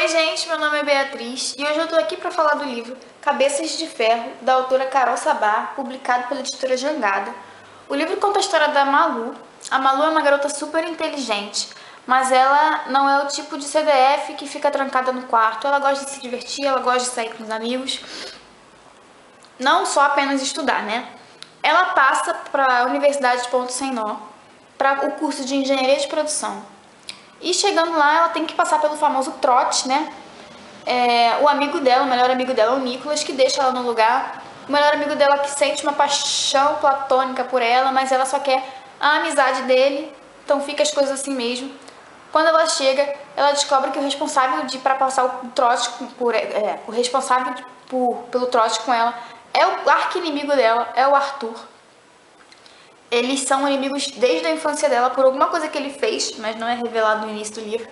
Oi gente, meu nome é Beatriz e hoje eu tô aqui para falar do livro Cabeças de Ferro, da autora Carol Sabá, publicado pela editora Jangada. O livro conta a história da Malu. A Malu é uma garota super inteligente, mas ela não é o tipo de CDF que fica trancada no quarto. Ela gosta de se divertir, ela gosta de sair com os amigos, não só apenas estudar, né? Ela passa para a Universidade de Ponto Sem Nó, para o curso de Engenharia de Produção. E chegando lá, ela tem que passar pelo famoso trote, né? O amigo dela, o melhor amigo dela, o Nicolas, que deixa ela no lugar. O melhor amigo dela que sente uma paixão platônica por ela, mas ela só quer a amizade dele, então fica as coisas assim mesmo. Quando ela chega, ela descobre que o responsável para passar o trote pelo trote com ela é o arqui-inimigo dela, é o Arthur. Eles são inimigos desde a infância dela por alguma coisa que ele fez, mas não é revelado no início do livro.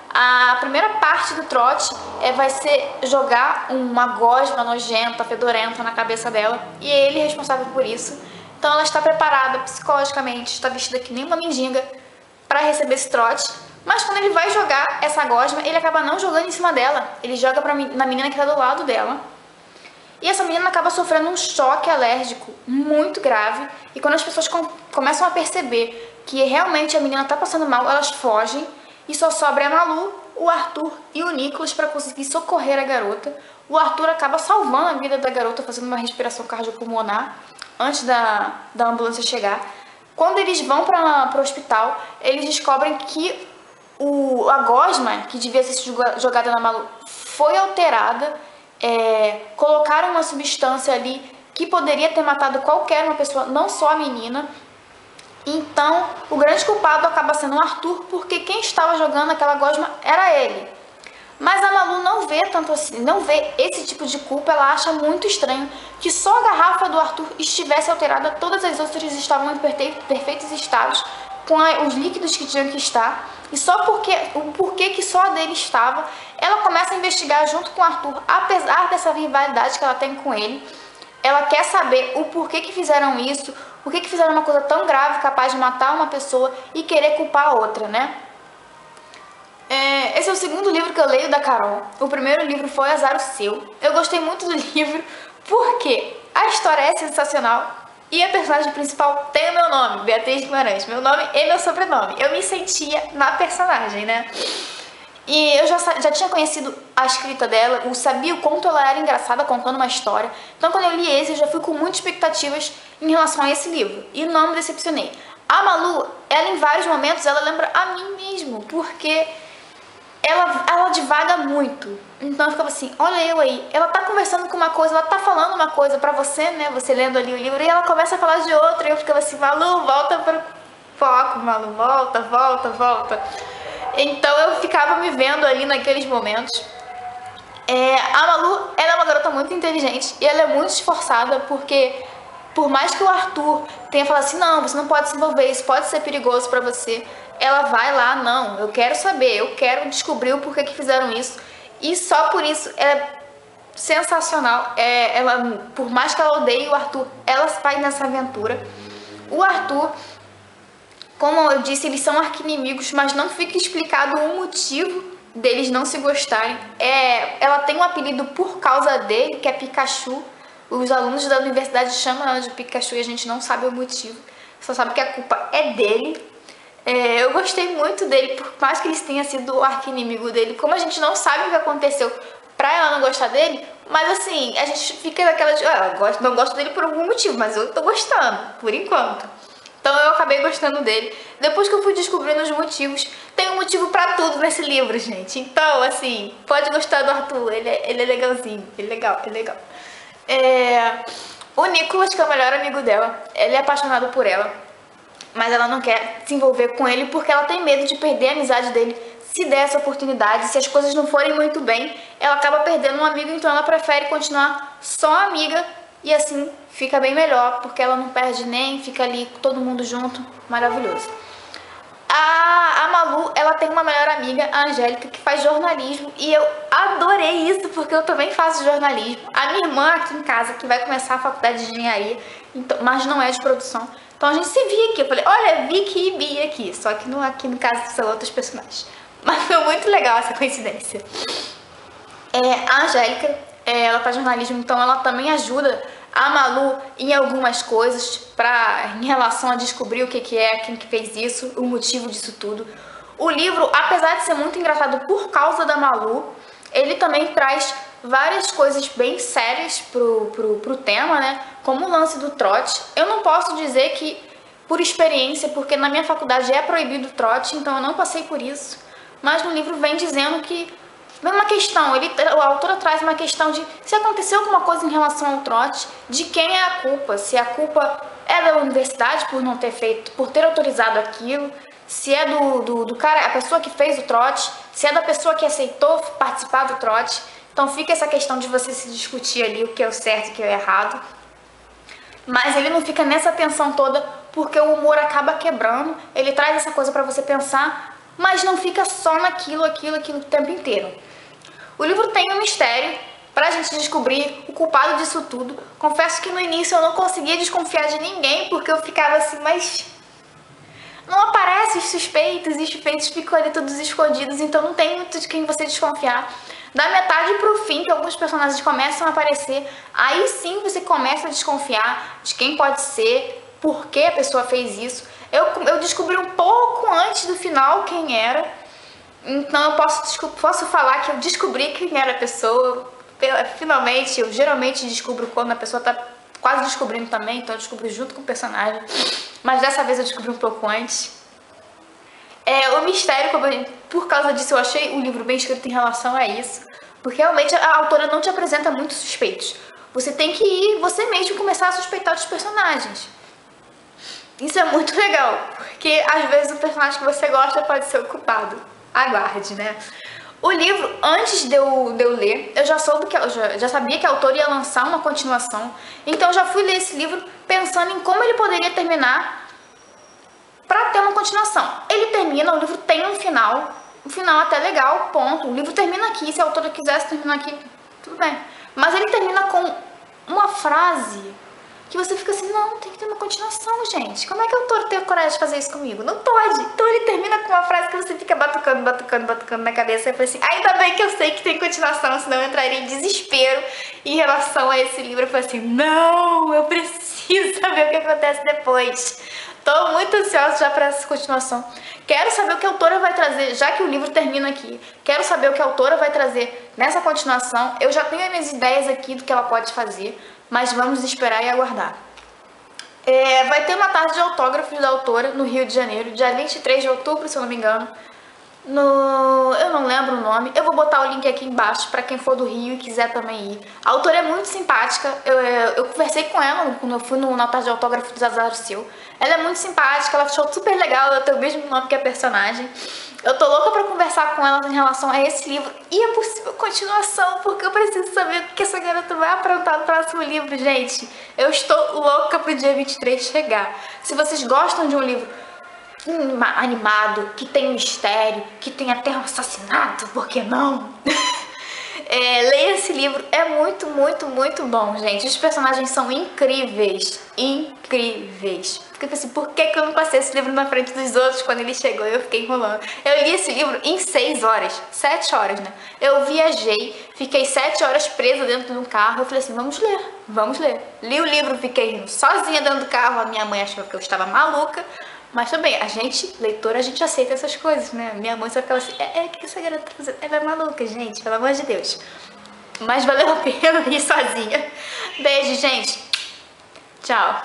A primeira parte do trote vai ser jogar uma gosma nojenta, fedorenta na cabeça dela, e é ele responsável por isso. Então ela está preparada psicologicamente, está vestida que nem uma mendiga para receber esse trote. Mas quando ele vai jogar essa gosma, ele acaba não jogando em cima dela, ele joga na menina que está do lado dela. E essa menina acaba sofrendo um choque alérgico muito grave. E quando as pessoas começam a perceber que realmente a menina está passando mal, elas fogem. E só sobra a Malu, o Arthur e o Nicolas para conseguir socorrer a garota. O Arthur acaba salvando a vida da garota, fazendo uma respiração cardiopulmonar antes da ambulância chegar. Quando eles vão para o hospital, eles descobrem que a gosma, que devia ser jogada na Malu, foi alterada. Colocaram uma substância ali que poderia ter matado qualquer uma pessoa, não só a menina. Então, o grande culpado acaba sendo o Arthur, porque quem estava jogando aquela gosma era ele. Mas a Malu não vê tanto assim, não vê esse tipo de culpa. Ela acha muito estranho que só a garrafa do Arthur estivesse alterada, todas as outras estavam em perfeitos estados, com os líquidos que tinham que estar, e só o porquê que só a dele estava. Ela começa a investigar junto com o Arthur, apesar dessa rivalidade que ela tem com ele. Ela quer saber o porquê que fizeram isso, por que fizeram uma coisa tão grave, capaz de matar uma pessoa e querer culpar a outra, né? Esse é o segundo livro que eu leio da Carol. O primeiro livro foi Azar o Seu. Eu gostei muito do livro porque a história é sensacional e a personagem principal tem o meu nome, Beatriz Guimarães, meu nome e meu sobrenome. Eu me sentia na personagem, né? E eu já tinha conhecido a escrita dela, eu sabia o quanto ela era engraçada contando uma história. Então quando eu li esse, eu já fui com muitas expectativas em relação a esse livro. E não me decepcionei. A Malu, ela em vários momentos, ela lembra a mim mesmo, porque ela divaga muito. Então eu ficava assim, olha eu aí, ela tá conversando com uma coisa, ela tá falando uma coisa pra você, né, você lendo ali o livro, e ela começa a falar de outra, e eu ficava assim, Malu, volta pro foco, Malu, volta. Então eu ficava me vendo ali naqueles momentos. A Malu, ela é uma garota muito inteligente e ela é muito esforçada, porque por mais que o Arthur tenha falado assim, não, você não pode se envolver, isso pode ser perigoso pra você, ela vai lá, não, eu quero saber, eu quero descobrir o porquê que fizeram isso. E só por isso é sensacional. Por mais que ela odeie o Arthur, ela vai nessa aventura. O Arthur, como eu disse, eles são arqui-inimigos, mas não fica explicado o motivo deles não se gostarem. Ela tem um apelido por causa dele, que é Pikachu. Os alunos da universidade chamam ela de Pikachu e a gente não sabe o motivo. Só sabe que a culpa é dele. Eu gostei muito dele, por mais que eles tenham sido o arqui-inimigo dele. Como a gente não sabe o que aconteceu pra ela não gostar dele, mas assim, a gente fica naquela de, não gosto dele por algum motivo, mas eu tô gostando, por enquanto. Então eu acabei gostando dele. Depois que eu fui descobrindo os motivos, tem um motivo pra tudo nesse livro, gente. Então, assim, pode gostar do Arthur, ele é legalzinho, ele é legal. O Nicolas, que é o melhor amigo dela, ele é apaixonado por ela, mas ela não quer se envolver com ele porque ela tem medo de perder a amizade dele se der essa oportunidade. Se as coisas não forem muito bem, ela acaba perdendo um amigo, então ela prefere continuar só amiga. E assim fica bem melhor, porque ela não perde nem, fica ali todo mundo junto, maravilhoso. A Malu, ela tem uma melhor amiga, a Angélica, que faz jornalismo, e eu adorei isso, porque eu também faço jornalismo. A minha irmã aqui em casa, que vai começar a faculdade de engenharia, então, mas não é de produção, então a gente se via aqui. Eu falei, olha, Vicky e Bia aqui, só que aqui no caso são outros personagens. Mas foi muito legal essa coincidência. A Angélica, ela faz jornalismo, então ela também ajuda a Malu em algumas coisas em relação a descobrir o que é, quem que fez isso, o motivo disso tudo. O livro, apesar de ser muito engraçado por causa da Malu, ele também traz várias coisas bem sérias pro tema, né? Como o lance do trote. Eu não posso dizer que por experiência, porque na minha faculdade é proibido o trote, então eu não passei por isso. Mas no livro vem dizendo que vem uma questão, a autora traz uma questão de se aconteceu alguma coisa em relação ao trote, de quem é a culpa, se a culpa é da universidade por não ter feito, por ter autorizado aquilo, se é do cara, a pessoa que fez o trote, se é da pessoa que aceitou participar do trote. Então fica essa questão de você se discutir ali o que é o certo e o que é o errado. Mas ele não fica nessa tensão toda porque o humor acaba quebrando, ele traz essa coisa pra você pensar, mas não fica só naquilo o tempo inteiro. O livro tem um mistério pra gente descobrir o culpado disso tudo. Confesso que no início eu não conseguia desconfiar de ninguém, porque eu ficava assim, mas não aparecem os suspeitos e os suspeitos ficam ali todos escondidos, então não tem muito de quem você desconfiar. Da metade pro fim, que alguns personagens começam a aparecer, aí sim você começa a desconfiar de quem pode ser, por que a pessoa fez isso. Eu descobri um pouco antes do final quem era. Então eu posso falar que eu descobri quem era a pessoa. Finalmente, eu geralmente descubro quando a pessoa tá quase descobrindo também, então eu descubro junto com o personagem. Mas dessa vez eu descobri um pouco antes. O mistério, por causa disso, eu achei o livro bem escrito em relação a isso. Porque realmente a autora não te apresenta muitos suspeitos. Você tem que ir, você mesmo, começar a suspeitar dos personagens. Isso é muito legal, porque às vezes o personagem que você gosta pode ser o culpado. Aguarde, né? O livro, antes de eu ler, eu já sabia que a autora ia lançar uma continuação. Então eu já fui ler esse livro pensando em como ele poderia terminar para ter uma continuação. Ele termina, o livro tem um final até legal, ponto. O livro termina aqui, se a autora quisesse terminar aqui, tudo bem. Mas ele termina com uma frase que você fica assim, não, tem que ter uma continuação, gente. Como é que o autor tem a coragem de fazer isso comigo? Não pode. Então ele termina com uma frase que você fica batucando na cabeça. E eu falei assim, ainda bem que eu sei que tem continuação, senão eu entraria em desespero em relação a esse livro. Eu falei assim, não, eu preciso saber o que acontece depois. Tô muito ansiosa já para essa continuação. Quero saber o que a autora vai trazer, já que o livro termina aqui. Quero saber o que a autora vai trazer nessa continuação. Eu já tenho as minhas ideias aqui do que ela pode fazer, mas vamos esperar e aguardar. Vai ter uma tarde de autógrafos da autora no Rio de Janeiro, dia 23 de outubro, se eu não me engano. Eu não lembro o nome. Eu vou botar o link aqui embaixo para quem for do Rio e quiser também ir. A autora é muito simpática. Eu conversei com ela quando eu fui na tarde de autógrafo do Azar Seu. Ela é muito simpática, ela achou super legal, ela tem o mesmo nome que a personagem. Eu tô louca pra conversar com ela em relação a esse livro e a possível continuação, porque eu preciso saber o que essa garota vai aprontar no próximo livro, gente. Eu estou louca pro dia 23 chegar. Se vocês gostam de um livro animado, que tem mistério, que tem até um assassinato, por que não? Leia esse livro, é muito, muito, muito bom, gente. Os personagens são incríveis, incríveis. Fiquei assim, por que eu não passei esse livro na frente dos outros quando ele chegou e eu fiquei enrolando? Eu li esse livro em 6 horas, 7 horas, né? Eu viajei, fiquei 7 horas presa dentro de um carro, eu falei assim, vamos ler, vamos ler. Li o livro, fiquei rindo sozinha dentro do carro, a minha mãe achou que eu estava maluca. Mas também, a gente, leitora, a gente aceita essas coisas, né? Minha mãe só ficava assim, o que essa garota tá fazendo? Ela é maluca, gente, pelo amor de Deus. Mas valeu a pena ir sozinha. Beijo, gente. Tchau.